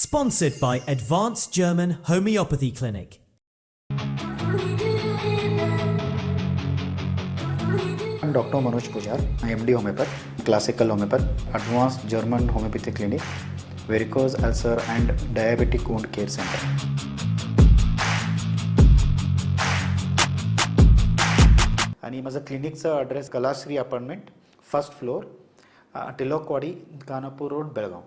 Sponsored by Advanced German Homeopathy Clinic. I'm Dr. Manoj Pujar. I am MD Homeopath, Classical Homeopath, Advanced German Homeopathy Clinic, Varicose Ulcer and Diabetic Wound Care Center. आणि माझं क्लिनिकचा address Kalashree apartment, first floor, Tilakwadi, Khanapur road, Belgaum.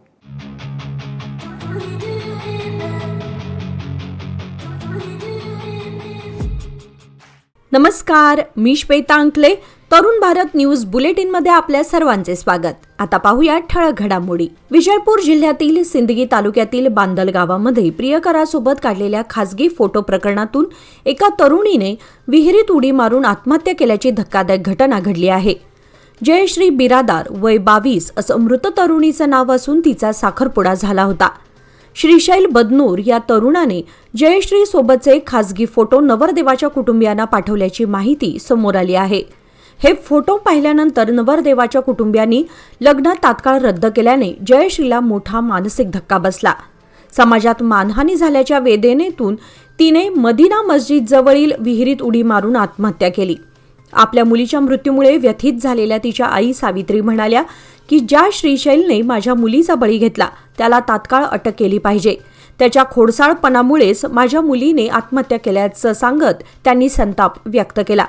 नमस्कार, मी श्वेता अंकले. Tarun Bharat news बुलेटिनमध्ये आपल्या सर्वांचे स्वागत. आता पाहूया ठळक घडामोडी. विजयपूर जिल्ह्यातील सिंदगी तालुक्यातील बांदल गावामध्ये प्रियकरासोबत काढलेल्या खासगी फोटो प्रकरणातून एका तरुणीने विहिरीत उडी मारून आत्महत्या केल्याची धक्कादायक घटना घडली आहे. जयश्री बिरादार, वय 22 असं मृत तरुणीचं नाव असून तिचा साखरपुडा झाला होता. श्रीशैल बदनूर या तरुणाने जयश्री सोबतचे खासगी फोटो नवरदेवाच्या कुटुंबियांना पाठवल्याची माहिती समोर आली आहे. हे फोटो पाहिल्यानंतर नवरदेवाच्या कुटुंबियांनी लग्न तात्काळ रद्द केल्याने जयश्रीला मोठा मानसिक धक्का बसला. समाजात मानहानी झाल्याच्या वेदनेतून तिने मदिना मस्जिद जवळील विहिरीत उडी मारून आत्महत्या केली. आपल्या मुलीच्या मृत्यूमुळे व्यथित झालेल्या तिच्या आई सावित्री म्हणाल्या की ज्या श्रीशैलने माझ्या मुलीचा बळी घेतला त्याला तात्काळ अटक केली पाहिजे. त्याच्या खोडसाळपणामुळेच माझ्या मुलीने आत्महत्या केल्याचं सांगत त्यांनी संताप व्यक्त केला.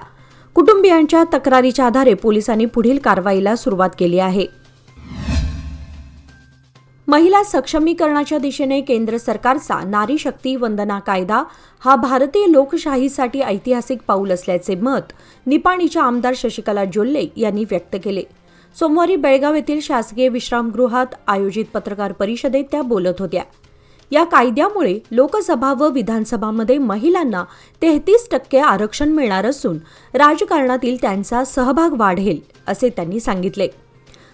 कुटुंबियांच्या तक्रारीच्या आधारे पोलिसांनी पुढील कारवाईला सुरुवात केली आहे. महिला सक्षमीकरणाच्या दिशेने केंद्र सरकारचा नारी शक्ती वंदना कायदा हा भारतीय लोकशाहीसाठी ऐतिहासिक पाऊल असल्याचे मत निपाणीच्या आमदार शशिकला जोल्ले यांनी व्यक्त केले. सोमवारी बेळगाव येथील शासकीय विश्रामगृहात आयोजित पत्रकार परिषदेत त्या बोलत होत्या. या कायद्यामुळे लोकसभा व विधानसभामध्ये महिलांना 33% आरक्षण मिळणार असून राजकारणातील त्यांचा सहभाग वाढेल असे त्यांनी सांगितले.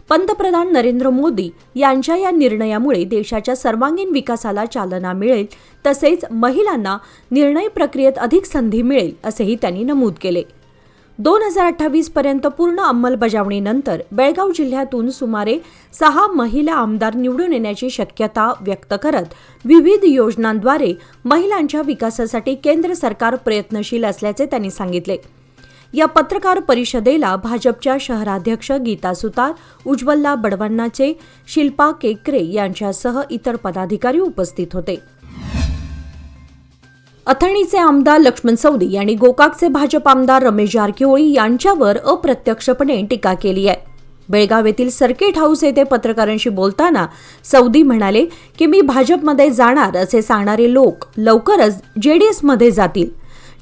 पंतप्रधान नरेंद्र मोदी यांच्या या निर्णयामुळे देशाच्या सर्वांगीण विकासाला चालना मिळेल, तसेच महिलांना निर्णय प्रक्रियेत अधिक संधी मिळेल असेही त्यांनी नमूद केले. 2028 पर्यंत पूर्ण अंमलबजावणीनंतर बेळगाव जिल्ह्यातून सुमारे 6 महिला आमदार निवडून येण्याची शक्यता व्यक्त करत विविध योजनांद्वारे महिलांच्या विकासासाठी केंद्र सरकार प्रयत्नशील असल्याचे त्यांनी सांगितले. या पत्रकार परिषदेला भाजपच्या शहराध्यक्ष गीता सुतार, उज्ज्वला बडवन्नाचे, शिल्पा केकरे यांच्यासह इतर पदाधिकारी उपस्थित होते. अथणीचे आमदार लक्ष्मण सौदी यांनी गोकाकचे भाजप आमदार रमेश जारकीहोळी यांच्यावर अप्रत्यक्षपणे टीका केली आहे. बेळगाव येथील सर्किट हाऊस येथे पत्रकारांशी बोलताना सौदी म्हणाले की मी भाजपमध्ये जाणार असे सांगणारे लोक लवकरच जेडीएसमध्ये जातील.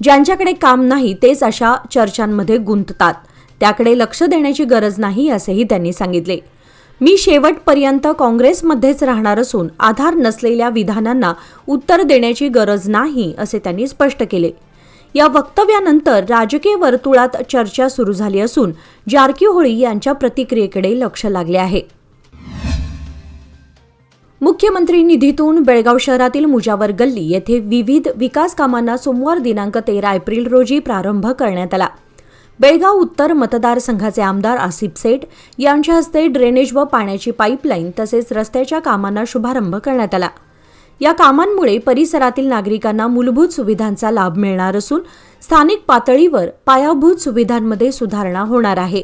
ज्यांच्याकडे काम नाही तेच अशा चर्चांमध्ये गुंततात. त्याकडे लक्ष देण्याची गरज नाही असेही त्यांनी सांगितले. मी शेवटपर्यंत काँग्रेसमध्येच राहणार असून आधार नसलेल्या विधानांना उत्तर देण्याची गरज नाही असे त्यांनी स्पष्ट केले. या वक्तव्यानंतर राजकीय वर्तुळात चर्चा सुरू झाली असून जारकीहोळी यांच्या प्रतिक्रियेकडे लक्ष लागले आहे. मुख्यमंत्री निधीतून बेळगाव शहरातील मुजावर गल्ली येथे विविध विकास कामांना सोमवार दिनांक 13 एप्रिल रोजी प्रारंभ करण्यात आला. बेळगाव उत्तर मतदारसंघाचे आमदार आसिफ सेठ यांच्या हस्ते ड्रेनेज व पाण्याची पाईपलाईन तसेच रस्त्याच्या कामांना शुभारंभ करण्यात आला. या कामांमुळे परिसरातील नागरिकांना मूलभूत सुविधांचा लाभ मिळणार असून स्थानिक पातळीवर पायाभूत सुविधांमध्ये सुधारणा होणार आहे.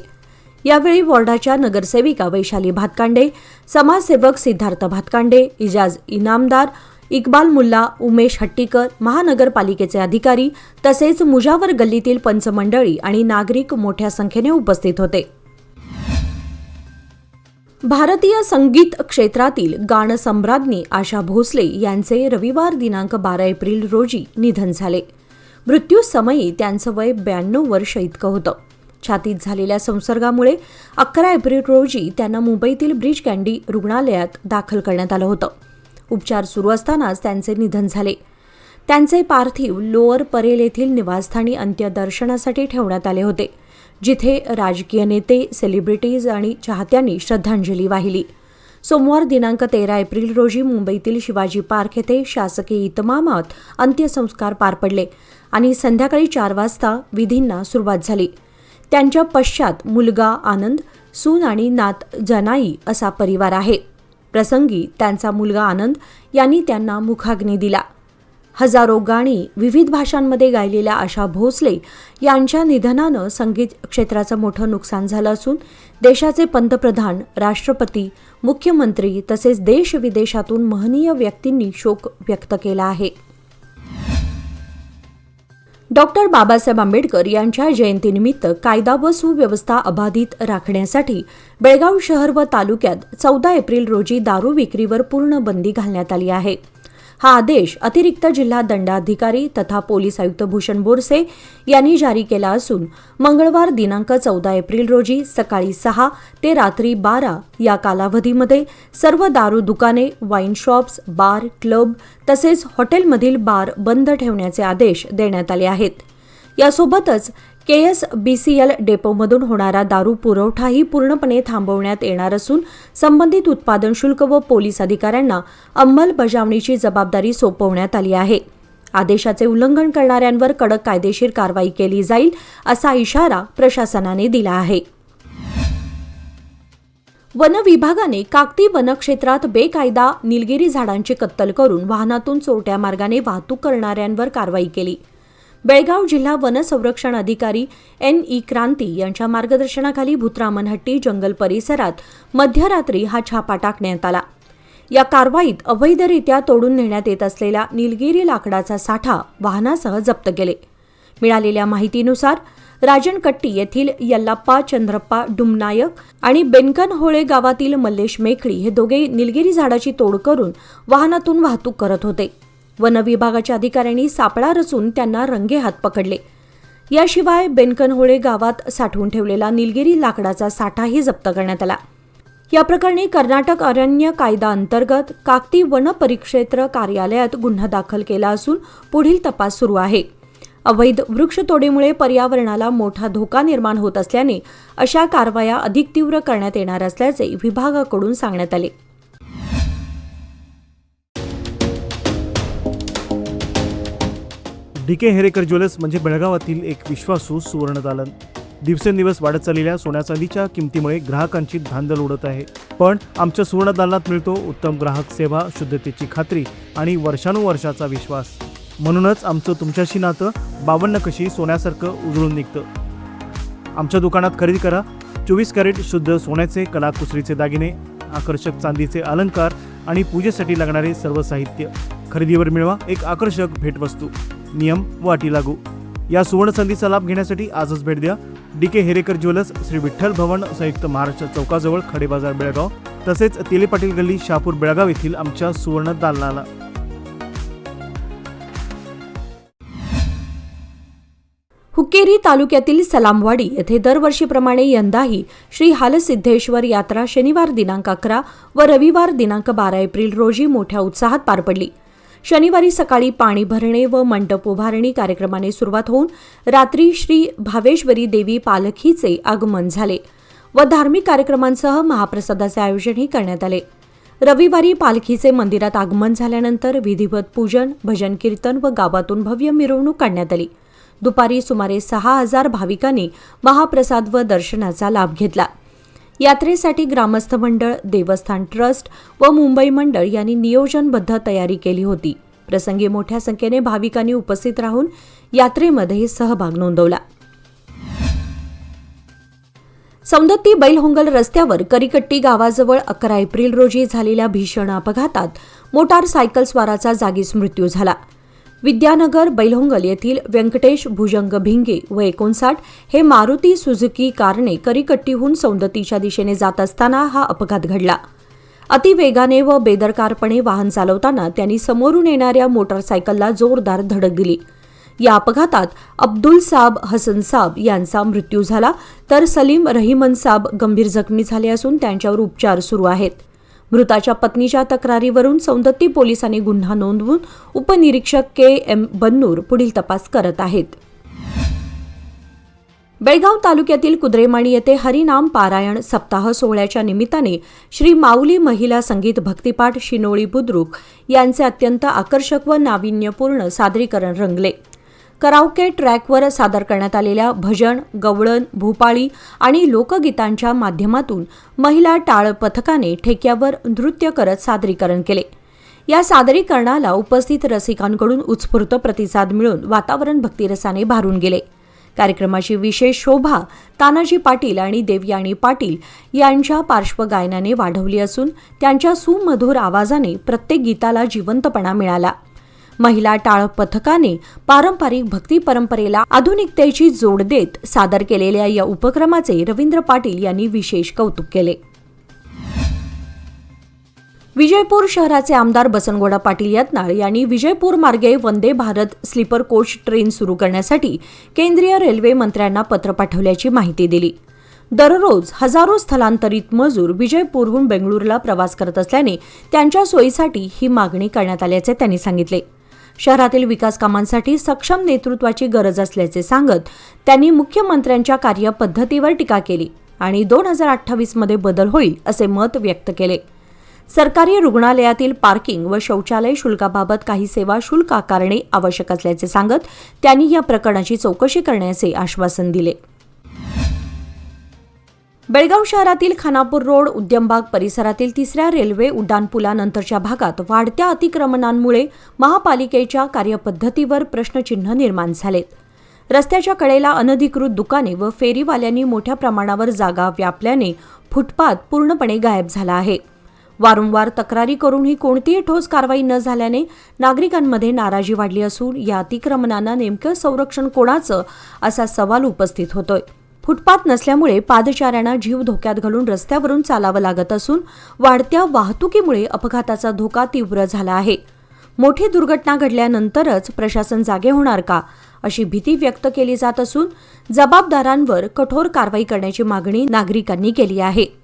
यावेळी वॉर्डाच्या नगरसेविका वैशाली भातकांडे, समाजसेवक सिद्धार्थ भातकांडे, इजाज इनामदार, इक्बाल मुल्ला, उमेश हट्टीकर, महानगरपालिकेचे अधिकारी तसेच मुजावर गल्लीतील पंचमंडळी आणि नागरिक मोठ्या संख्येने उपस्थित होते. भारतीय संगीत क्षेत्रातील गानसम्राज्ञी आशा भोसले यांचे रविवार दिनांक 12 एप्रिल रोजी निधन झाले. मृत्यूसमयी त्यांचं वय 92 वर्ष इतकं होतं. छातीत झालेल्या संसर्गामुळे 11 एप्रिल रोजी त्यांना मुंबईतील ब्रीच कँडी रुग्णालयात दाखल करण्यात आलं होतं. उपचार सुरू असतानाच त्यांचे निधन झाले. त्यांचे पार्थिव लोअर परेल येथील निवासस्थानी अंत्यदर्शनासाठी ठेवण्यात आले होते, जिथे राजकीय नेते, सेलिब्रिटीज आणि चाहत्यांनी श्रद्धांजली वाहिली. सोमवार दिनांक 13 एप्रिल रोजी मुंबईतील शिवाजी पार्क येथे शासकीय इतमामात अंत्यसंस्कार पार पडले आणि संध्याकाळी 4 वाजता विधींना सुरुवात झाली. त्यांच्या पश्चात मुलगा आनंद, सून आणि नात जनाई असा परिवार आहे. प्रसंगी त्यांचा मुलगा आनंद यांनी त्यांना मुखाग्नी दिला. हजारो गाणी विविध भाषांमध्ये गायलेल्या आशा भोसले यांच्या निधनानं संगीत क्षेत्राचं मोठं नुकसान झालं असून देशाचे पंतप्रधान, राष्ट्रपती, मुख्यमंत्री तसेच देश-विदेशातून महनीय व्यक्तींनी शोक व्यक्त केला आहे. डॉक्टर बाबासाहेब आंबेडकर यांच्या जयंतीनिमित्त कायदा व सुव्यवस्था अबाधित राखण्यासाठी बेळगाव शहर व तालुक्यात 14 एप्रिल रोजी दारू विक्रीवर पूर्ण बंदी घालण्यात आली आहे. हा आदेश अतिरिक्त जिल्हा दंडाधिकारी तथा पोलीस आयुक्त भूषण बोरसे यांनी जारी केला असून मंगळवार दिनांक 14 एप्रिल रोजी सकाळी 6 ते रात्री 12 या कालावधीमध्ये सर्व दारू दुकाने, वाईन शॉप्स, बार, क्लब तसेच हॉटेलमधील बार बंद ठेवण्याचे आदेश देण्यात आले आहेत. यासोबतच KSBCL डेपोमधून होणारा दारू पुरवठाही पूर्णपणे थांबवण्यात येणार असून संबंधित उत्पादन शुल्क व पोलीस अधिकाऱ्यांना अंमलबजावणीची जबाबदारी सोपवण्यात आली आहे. आदेशाचे उल्लंघन करणाऱ्यांवर कडक कायदेशीर कारवाई केली जाईल असा इशारा प्रशासनाने दिला आहे. वन विभागाने काकती वनक्षेत्रात बेकायदा निलगिरी झाडांची कत्तल करून वाहनातून चोरट्या मार्गाने वाहतूक करणाऱ्यांवर कारवाई केली. बेळगाव जिल्हा वन संरक्षण अधिकारी NE क्रांती यांच्या मार्गदर्शनाखाली भूतरामनहट्टी जंगल परिसरात मध्यरात्री हा छापा टाकण्यात आला. या कारवाईत अवैधरित्या तोडून नेण्यात येत असलेला निलगिरी लाकडाचा साठा वाहनासह जप्त केले. मिळालेल्या माहितीनुसार राजनकट्टी येथील यल्लाप्पा चंद्रप्पा डुमनायक आणि बेनकनहोळे गावातील मल्लेश मेखळी हे दोघे निलगिरी झाडाची तोड करून वाहनातून वाहतूक करत होते. वन विभागाच्या अधिकाऱ्यांनी सापळा रचून त्यांना रंगेहात पकडले. याशिवाय बेनकनहोळे गावात साठवून ठेवलेला निलगिरी लाकडाचा साठाही जप्त करण्यात आला. या प्रकरणी कर्नाटक अरण्य कायदा अंतर्गत काकती वन परिक्षेत्र कार्यालयात गुन्हा दाखल केला असून पुढील तपास सुरू आहे. अवैध वृक्षतोडीमुळे पर्यावरणाला मोठा धोका निर्माण होत असल्याने अशा कारवाया अधिक तीव्र करण्यात येणार असल्याचे विभागाकडून सांगण्यात आले. DK हेरेकर ज्वेलर्स म्हणजे बेळगावातील एक विश्वासू सुवर्णदालन. दिवसेंदिवस वाढत चाललेल्या सोन्या चांदीच्या किमतीमुळे ग्राहकांची धांदल उडत आहे. पण आमच्या सुवर्णदालनात मिळतो उत्तम ग्राहक सेवा, शुद्धतेची खात्री आणि वर्षानुवर्षाचा विश्वास. म्हणूनच आमचं तुमच्याशी नातं 52 कशी सोन्यासारखं उजळून निघतं. आमच्या दुकानात खरेदी करा 24 कॅरेट शुद्ध सोन्याचे कलाकुसरीचे दागिने, आकर्षक चांदीचे अलंकार आणि पूजेसाठी लागणारे सर्व साहित्य. खरेदीवर मिळवा एक आकर्षक भेटवस्तू. नियम व अटी लागू. या सुवर्ण संधीचा लाभ घेण्यासाठी आजच भेट द्या. DK हेरेकर ज्वेलर्स, श्री विठ्ठल भवन, संयुक्त महाराष्ट्र चौकाजवळ, खडे बाजार, बेळगाव. तसेच तेले पाटील गल्ली, शहापूर, बेळगाव येथील आमच्या सुवर्ण दालनाला. हुक्केरी तालुक्यातील सलामवाडी येथे दरवर्षीप्रमाणे यंदाही श्री हालसिद्धेश्वर यात्रा शनिवार दिनांक 11 व रविवार दिनांक 12 एप्रिल रोजी मोठ्या उत्साहात पार पडली. शनिवारी सकाळी पाणी भरणे व मंडप उभारणी कार्यक्रमाने सुरुवात होऊन रात्री श्री भावेश्वरी देवी पालखीचे आगमन झाले व धार्मिक कार्यक्रमांसह महाप्रसादाचे आयोजनही करण्यात आले. रविवारी पालखीचे मंदिरात आगमन झाल्यानंतर विधिवत पूजन, भजन कीर्तन व गावातून भव्य मिरवणूक काढण्यात आली. दुपारी सुमारे 6,000 भाविकांनी महाप्रसाद व दर्शनाचा लाभ घेतला. यात्रेसाठी ग्रामस्थ मंडळ, देवस्थान ट्रस्ट व मुंबई मंडळ यांनी नियोजनबद्ध तयारी केली होती. प्रसंगी मोठ्या संख्येने भाविकांनी उपस्थित राहून यात्रेमध्ये सहभाग नोंदवला. सौंदत्ती बैलहोंगल रस्त्यावर करीकट्टी गावाजवळ 11 एप्रिल रोजी झालेल्या भीषण अपघातात मोटारसायकलस्वाराचा जागीच मृत्यू झाला. विद्यानगर बैलहोंगल येथील व्यंकटेश भुजंग भिंगे व 59 हे मारुती सुझुकी कारने करीकट्टीहून सौंदत्तीच्या दिशेने जात असताना हा अपघात घडला. अतिवेगाने व बेदरकारपणे वाहन चालवताना त्यांनी समोरून येणाऱ्या मोटारसायकलला जोरदार धडक दिली. या अपघातात अब्दुल साब हसन साब यांचा मृत्यू झाला तर सलीम रहिमन साब गंभीर जखमी झाले असून त्यांच्यावर उपचार सुरू आहेत. मृताच्या पत्नीच्या तक्रारीवरून सौंदत्ती पोलिसांनी गुन्हा नोंदवून उपनिरीक्षक KM बन्नूर पुढील तपास करत आहेत. बेळगाव तालुक्यातील कुद्रेमाणी येथे हरिनाम पारायण सप्ताह सोहळ्याच्या निमित्ताने श्री माऊली महिला संगीत भक्तिपाठ शिनोळी बुद्रुक यांचे अत्यंत आकर्षक व नाविन्यपूर्ण सादरीकरण रंगले. कराओके ट्रॅकवर सादर करण्यात आलेल्या भजन, गवळण, भूपाळी आणि लोकगीतांच्या माध्यमातून महिला टाळ पथकाने ठेक्यावर नृत्य करत सादरीकरण केले. या सादरीकरणाला उपस्थित रसिकांकडून उत्स्फूर्त प्रतिसाद मिळून वातावरण भक्तिरसाने भारून गेले. कार्यक्रमाची विशेष शोभा तानाजी पाटील आणि देवयानी पाटील यांच्या पार्श्वगायनाने वाढवली असून त्यांच्या सुमधुर आवाजाने प्रत्येक गीताला जिवंतपणा मिळाला. महिला टाळ पथकाने पारंपरिक भक्ती परंपरेला आधुनिकतेची जोड देत सादर केलेल्या या उपक्रमाचे रवींद्र पाटील यांनी विशेष कौतुक केले. विजयपूर शहराचे आमदार बसनगौडा पाटील यत्नाळ यांनी विजयपूर मार्गे Vande Bharat sleeper coach train सुरू करण्यासाठी केंद्रीय रेल्वे मंत्र्यांना पत्र पाठवल्याची माहिती दिली. दररोज हजारो स्थलांतरित मजूर विजयपूरहून बेंगळुरूला प्रवास करत असल्याने त्यांच्या सोयीसाठी ही मागणी करण्यात आल्याचे त्यांनी सांगितले. शहरातील विकास कामांसाठी सक्षम नेतृत्वाची गरज असल्याचे सांगत त्यांनी मुख्यमंत्र्यांच्या कार्यपद्धतीवर टीका केली आणि 2028 मध्ये बदल होईल असे मत व्यक्त केले. सरकारी रुग्णालयातील पार्किंग व शौचालय शुल्काबाबत काही सेवा शुल्क आकारणे आवश्यक असल्याचे सांगत त्यांनी या प्रकरणाची चौकशी करण्याचे आश्वासन दिले. बेळगाव शहरातील खानापूर रोड उद्यमबाग परिसरातील 3ऱ्या रेल्वे उड्डाणपुलानंतरच्या भागात वाढत्या अतिक्रमणांमुळे महापालिकेच्या कार्यपद्धतीवर प्रश्नचिन्ह निर्माण झालेत. रस्त्याच्या कडेला अनधिकृत दुकाने व फेरीवाल्यांनी मोठ्या प्रमाणावर जागा व्यापल्याने फुटपाथ पूर्णपणे गायब झाला आहे. वारंवार तक्रारी करूनही कोणतीही ठोस कारवाई न झाल्याने नागरिकांमध्ये नाराजी वाढली असून या अतिक्रमणांना नेमकं संरक्षण कोणाचं असा सवाल उपस्थित होतोय. फुटपाथ नसल्यामुळे पादचाऱ्यांना जीव धोक्यात घालून रस्त्यावरून चालावं लागत असून वाढत्या वाहतुकीमुळे अपघाताचा धोका तीव्र झाला आहे. मोठी दुर्घटना घडल्यानंतरच प्रशासन जागे होणार का अशी भीती व्यक्त केली जात असून जबाबदारांवर कठोर कारवाई करण्याची मागणी नागरिकांनी केली आहे.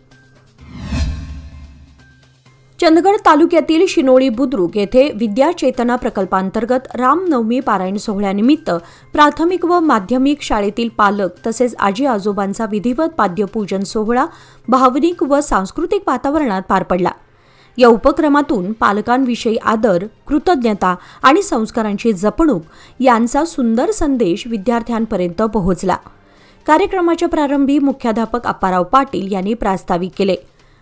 चंदगड तालुक्यातील शिनोळी बुद्रुक येथे विद्या चेतना प्रकल्पांतर्गत रामनवमी पारायण सोहळ्यानिमित्त प्राथमिक व माध्यमिक शाळेतील पालक तसेच आजी आजोबांचा विधिवत पाद्यपूजन सोहळा भावनिक व सांस्कृतिक वातावरणात पार पडला. या उपक्रमातून पालकांविषयी आदर, कृतज्ञता आणि संस्कारांची जपणूक यांचा सुंदर संदेश विद्यार्थ्यांपर्यंत पोहोचला. कार्यक्रमाच्या प्रारंभी मुख्याध्यापक अप्पाराव पाटील यांनी प्रास्ताविक केले.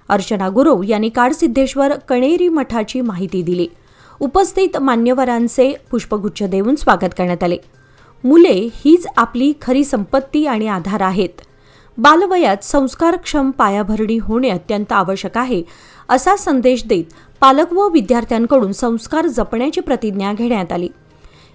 अर्चना गुरव यांनी काडसिद्धेश्वर कणेरी मठाची माहिती दिली. उपस्थित मान्यवरांचे पुष्पगुच्छ देऊन स्वागत करण्यात आले. मुले हीच आपली खरी संपत्ती आणि आधार आहेत. बालवयात संस्कारक्षम पायाभरणी होणे अत्यंत आवश्यक आहे असा संदेश देत पालक व विद्यार्थ्यांकडून संस्कार जपण्याची प्रतिज्ञा घेण्यात आली.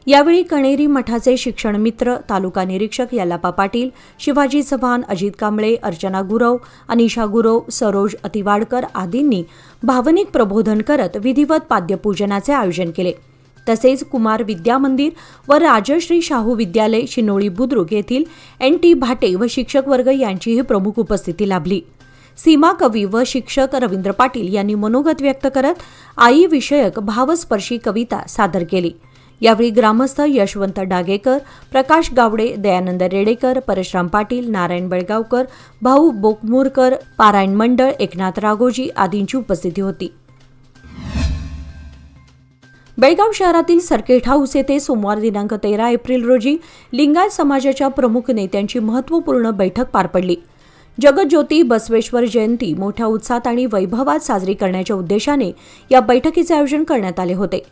यावेळी कणेरी मठाचे शिक्षण मित्र, तालुका निरीक्षक यल्लापा पाटील, शिवाजी चव्हाण, अजित कांबळे, अर्चना गुरव, अनिशा गुरव, सरोज अतिवाडकर आदींनी भावनिक प्रबोधन करत विधिवत पाद्यपूजनाचे आयोजन केले. तसेच कुमार विद्या मंदिर व राजश्री शाहू विद्यालय शिनोळी बुद्रुक येथील NT भाटे व शिक्षक वर्ग यांचीही प्रमुख उपस्थिती लाभली. सीमा कवी व शिक्षक रवींद्र पाटील यांनी मनोगत व्यक्त करत आई विषयक भावस्पर्शी कविता सादर केली. यावेळी ग्रामस्थ यशवंत डागेकर, प्रकाश गावडे, दयानंद रेडेकर, परशुराम पाटील, नारायण बेळगावकर, भाऊ बोकमुरकर, पारायण मंडळ, एकनाथ राघोजी आदींची उपस्थिती होती. बेळगाव शहरातील सर्किट हाऊस येथे सोमवार दिनांक 13 एप्रिल रोजी लिंगायत समाजाच्या प्रमुख नेत्यांची महत्त्वपूर्ण बैठक पार पडली. जगज्योती बसवेश्वर जयंती मोठ्या उत्साहात आणि वैभवात साजरी करण्याच्या उद्देशाने या बैठकीचे आयोजन करण्यात आले होते.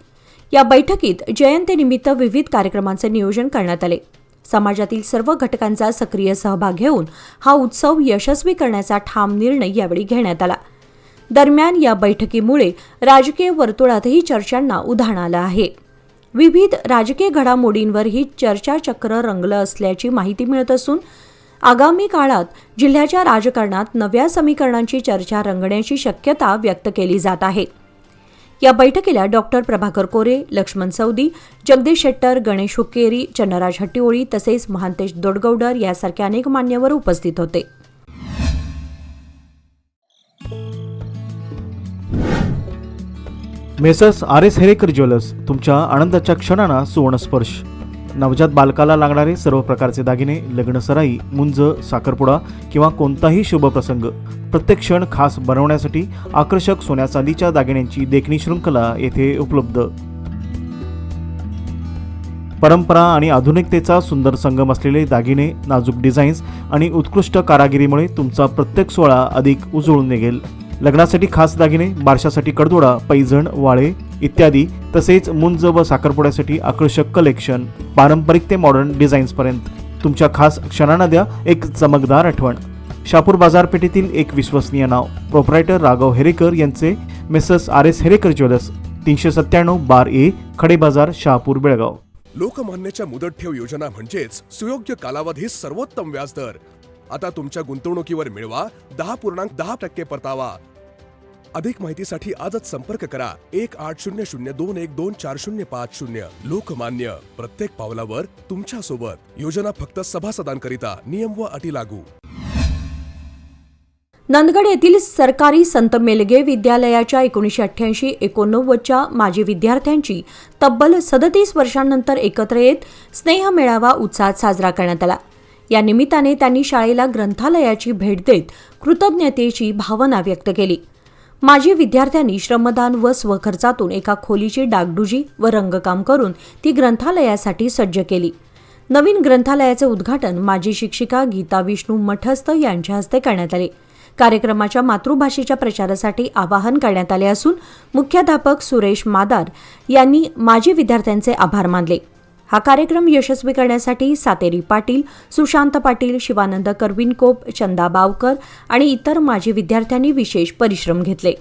या बैठकीत जयंतीनिमित्त विविध कार्यक्रमांचे नियोजन करण्यात आले. समाजातील सर्व घटकांचा सक्रिय सहभाग घेऊन हा उत्सव यशस्वी करण्याचा ठाम निर्णय यावेळी घेण्यात आला. दरम्यान या बैठकीमुळे राजकीय वर्तुळातही चर्चांना उधाण आलं आहे. विविध राजकीय घडामोडींवरही चर्चाचक्र रंगलं असल्याची माहिती मिळत असून आगामी काळात जिल्ह्याच्या राजकारणात नव्या समीकरणांची चर्चा रंगण्याची शक्यता व्यक्त केली जात आहे. या बैठकीला डॉक्टर प्रभाकर कोरे, लक्ष्मण सौदी, जगदीश शेट्टर, गणेश हुक्केरी, चन्नराज हट्टीओळी तसेच महांतेश दोडगौडर यासारखे अनेक मान्यवर उपस्थित होते. मेसर्स RS हेरेकर ज्वेलर्स तुमच्या आनंदाच्या क्षणांना सुवर्णस्पर्श. नवजात बालकाला लागणारे सर्व प्रकारचे दागिने, लग्नसराई, मुंज, साखरपुडा किंवा कोणताही शुभप्रसंग प्रत्येक क्षण खास बनवण्यासाठी आकर्षक सोन्या चांदीच्या दागिन्यांची देखणी शृंखला येथे उपलब्ध. परंपरा आणि आधुनिकतेचा सुंदर संगम असलेले दागिने, नाजूक डिझाईन्स आणि उत्कृष्ट कारागिरीमुळे तुमचा प्रत्येक सोहळा अधिक उजळून निघेल. लग्नासाठी खास दागिने, बारशासाठी कडदोडा, पैजण, वाळे इत्यादी, तसेच मुंज व साखरपुड्यासाठी आकर्षक कलेक्शन, पारंपरिक ते मॉडर्न डिझाईन्सपर्यंत तुमच्या खास क्षणांना द्या एक चमकदार आठवण. शहापूर बाजारपेठेतील एक विश्वसनीय नाव, प्रोप्रायटर राघव हेरेकर यांचे मिसेस RS हेरेकर ज्वेलर्स, 397 बार ए, खडे बाजार, शहापूर, बेळगाव. लोकमान्यच्या मुदत ठेव योजना म्हणजेच सुयोग्य कालावधी सर्वोत्तम व्याजदर. आता तुमच्या गुंतवणुकीवर मिळवा 10.10% परतावा. अधिक माहितीसाठी आजच संपर्क करा 1800212405. लोकमान्य, प्रत्येक पावलावर तुमच्या सोबत. योजना फक्त सभासदांकरिता. नियम व अटी लागू. नंदगड येथील सरकारी संत मेलगे विद्यालयाच्या 1988-89च्या माजी विद्यार्थ्यांची तब्बल 37 वर्षांनंतर एकत्र येत स्नेह मेळावा उत्साहात साजरा करण्यात आला. या निमित्ताने त्यांनी शाळेला ग्रंथालयाची भेट देत कृतज्ञतेची भावना व्यक्त केली. माजी विद्यार्थ्यांनी श्रमदान व स्वखर्चातून एका खोलीची डागडुजी व रंगकाम करून ती ग्रंथालयासाठी सज्ज केली. नवीन ग्रंथालयाचे उद्घाटन माजी शिक्षिका गीता विष्णू मठस्थ यांच्या हस्ते करण्यात आले. कार्यक्रमाच्या मातृभाषेच्या प्रचारासाठी आवाहन करण्यात आले असून मुख्याध्यापक सुरेश मादार यांनी माजी विद्यार्थ्यांचे आभार मानले. हा कार्यक्रम यशस्वी करण्यासाठी सातेरी पाटील, सुशांत पाटील, शिवानंद करविनकोप, चंदा बावकर आणि इतर माजी विद्यार्थ्यांनी विशेष परिश्रम घेतले.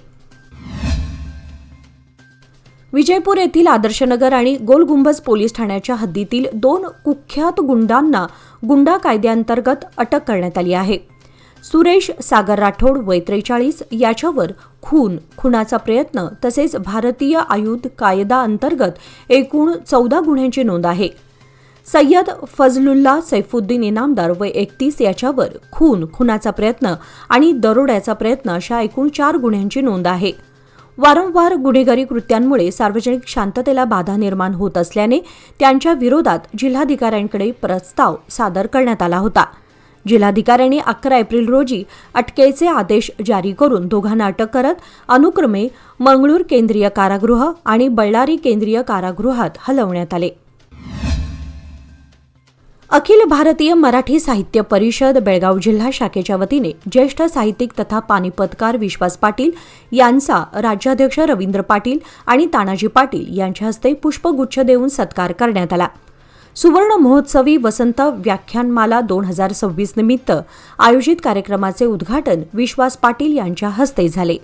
विजयपूर येथील आदर्शनगर आणि गोलगुंबज पोलीस ठाण्याच्या हद्दीतील 2 कुख्यात गुंडांना गुंडा कायद्याअंतर्गत अटक करण्यात आली आहे. सुरेश सागर राठोड वय 43 याच्यावर खुनाचा प्रयत्न तसेच भारतीय आयुध कायदा अंतर्गत एकूण 14 गुन्ह्यांची नोंद आहे. सय्यद फजलुल्ला सैफुद्दीन इनामदार वय 31 याच्यावर खुनाचा प्रयत्न आणि दरोड्याचा प्रयत्न अशा एकूण 4 गुन्ह्यांची नोंद आहे. वारंवार गुन्हेगारी कृत्यांमुळे सार्वजनिक शांततेला बाधा निर्माण होत असल्याने त्यांच्या विरोधात जिल्हाधिकाऱ्यांकडे प्रस्ताव सादर करण्यात आला होता. जिल्हाधिकाऱ्यांनी 11 एप्रिल रोजी अटकेचे आदेश जारी करून दोघांना अटक करत अनुक्रमे मंगळूर केंद्रीय कारागृह आणि बळ्ळारी केंद्रीय कारागृहात हलवण्यात आले. अखिल भारतीय मराठी साहित्य परिषद बेळगाव जिल्हा शाखेच्या वतीने ज्येष्ठ साहित्यिक तथा पानिपतकार विश्वास पाटील यांचा राज्याध्यक्ष रवींद्र पाटील आणि तानाजी पाटील यांच्या हस्ते पुष्पगुच्छ देऊन सत्कार करण्यात आला. सुवर्ण महोत्सवी वसंत व्याख्यानमाला 2026 निमित्त आयोजित कार्यक्रमाचे उद्घाटन विश्वास पाटील यांच्या हस्ते झाले.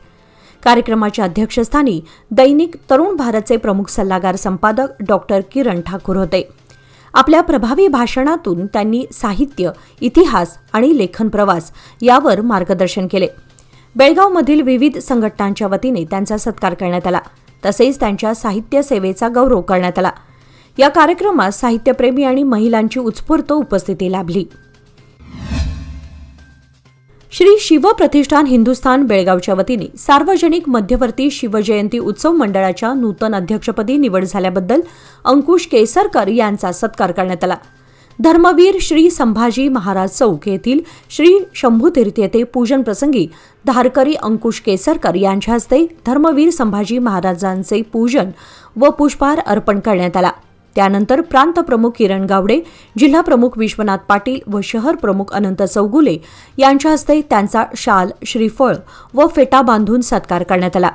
कार्यक्रमाच्या अध्यक्षस्थानी दैनिक तरुण भारतचे प्रमुख सल्लागार संपादक डॉक्टर किरण ठाकूर होते. आपल्या प्रभावी भाषणातून त्यांनी साहित्य, इतिहास आणि लेखन प्रवास यावर मार्गदर्शन केले. बेळगावमधील विविध संघटनांच्या वतीने त्यांचा सत्कार करण्यात आला. तसेच त्यांच्या साहित्य सेवेचा गौरव करण्यात आला. या कार्यक्रमात साहित्यप्रेमी आणि महिलांची उत्स्फूर्त उपस्थिती लाभली. श्री शिव प्रतिष्ठान हिंदुस्थान बेळगावच्या वतीने सार्वजनिक मध्यवर्ती शिवजयंती उत्सव मंडळाच्या नूतन अध्यक्षपदी निवड झाल्याबद्दल अंकुश केसरकर यांचा सत्कार करण्यात आला. धर्मवीर श्री संभाजी महाराज चौक येथील श्री शंभूतीर्थ येथे पूजन प्रसंगी धारकरी अंकुश केसरकर यांच्या हस्ते धर्मवीर संभाजी महाराजांचे पूजन व पुष्पहार अर्पण करण्यात आला. त्यानंतर प्रांत प्रमुख किरण गावडे, जिल्हा प्रमुख विश्वनाथ पाटील व शहर प्रमुख अनंत चौगुले यांच्या हस्ते त्यांचा शाल, श्रीफळ व फेटा बांधून सत्कार करण्यात आला.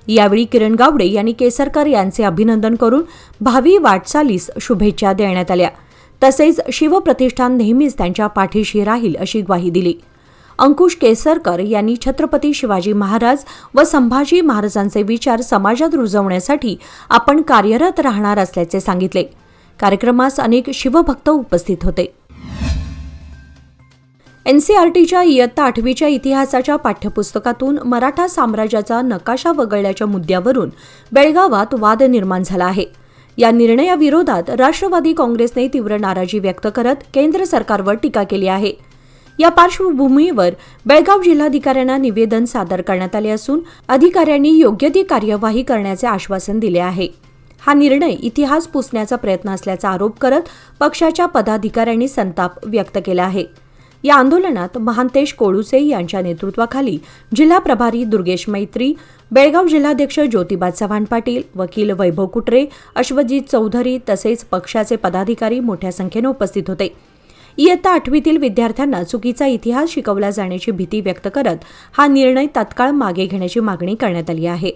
यावेळी किरण गावडे यांनी केसरकर यांचे अभिनंदन करून भावी वाटचालीस शुभेच्छा देण्यात आल्या. तसेच शिवप्रतिष्ठान नेहमीच त्यांच्या पाठीशी राहील अशी ग्वाही दिली. अंकुश केसरकर यांनी छत्रपती शिवाजी महाराज व संभाजी महाराजांचे विचार समाजात रुजवण्यासाठी आपण कार्यरत राहणार असल्याचे सांगितले. कार्यक्रमास अनेक शिवभक्त उपस्थित होते. NCERTच्या इयत्ता 8वीच्या इतिहासाच्या पाठ्यपुस्तकातून मराठा साम्राज्याचा नकाशा वगळल्याच्या मुद्द्यावरून बेळगावात वाद निर्माण झाला आहे. या निर्णयाविरोधात राष्ट्रवादी काँग्रेसने तीव्र नाराजी व्यक्त करत केंद्र सरकारवर टीका केली आहे. या पार्श्वभूमीवर बेळगाव जिल्हाधिकाऱ्यांना निवेदन सादर करण्यात आले असून अधिकाऱ्यांनी योग्य ती कार्यवाही करण्याचे आश्वासन दिले आहे. हा निर्णय इतिहास पुसण्याचा प्रयत्न असल्याचा आरोप करत पक्षाच्या पदाधिकाऱ्यांनी संताप व्यक्त केला आहे. या आंदोलनात महांतेश कोळुसे यांच्या नेतृत्वाखाली जिल्हा प्रभारी दुर्गेश मैत्री, बेळगाव जिल्हाध्यक्ष ज्योतिबा चव्हाण पाटील, वकील वैभव कुटरे, अश्वजित चौधरी तसेच पक्षाचे पदाधिकारी मोठ्या संख्येने उपस्थित होते. इयत्ता 8वीतील विद्यार्थ्यांना चुकीचा इतिहास शिकवला जाण्याची भीती व्यक्त करत हा निर्णय तात्काळ मागे घेण्याची मागणी करण्यात आली आहे.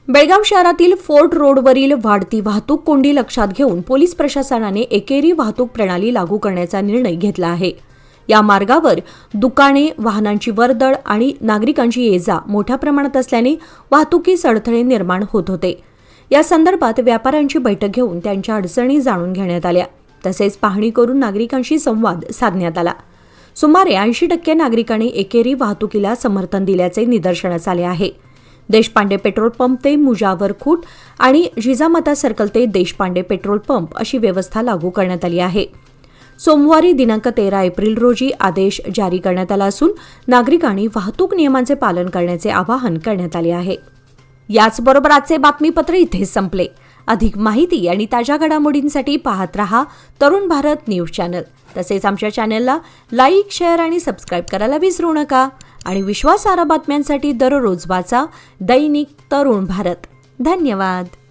बेळगाव शहरातील फोर्ट रोडवरील वाढती वाहतूक कोंडी लक्षात घेऊन पोलीस प्रशासनाने एकेरी वाहतूक प्रणाली लागू करण्याचा निर्णय घेतला आहे. या मार्गावर दुकाने, वाहनांची वर्दळ आणि नागरिकांची ये-जा मोठ्या प्रमाणात असल्याने वाहतुकीस अडथळे निर्माण होत होते. या संदर्भात व्यापाऱ्यांची बैठक घेऊन त्यांच्या अडचणी जाणून घेण्यात आल्या. तसेच पाहणी करून नागरिकांशी संवाद साधण्यात आला. सुमारे 80% नागरिकांनी एकेरी वाहतुकीला समर्थन दिल्याचे निदर्शनास आले आहे. देशपांडे पेट्रोल पंप ते मुजावर खूट आणि जिजामाता सर्कल ते देशपांडे पेट्रोल पंप अशी व्यवस्था लागू करण्यात आली आहे. सोमवारी दिनांक 13 एप्रिल रोजी आदेश जारी करण्यात आला असून नागरिकांनी वाहतूक नियमांचे पालन करण्याचे आवाहन करण्यात आले आहे. याचबरोबर आजचे बातमीपत्र इथेच संपले. अधिक माहिती आणि ताज्या घडामोडींसाठी पाहत रहा तरुण भारत न्यूज चॅनल. तसेच आमच्या चॅनलला लाईक, शेअर आणि सबस्क्राईब करायला विसरू नका. आणि विश्वासार्ह बातम्यांसाठी दररोज वाचा दैनिक तरुण भारत. धन्यवाद.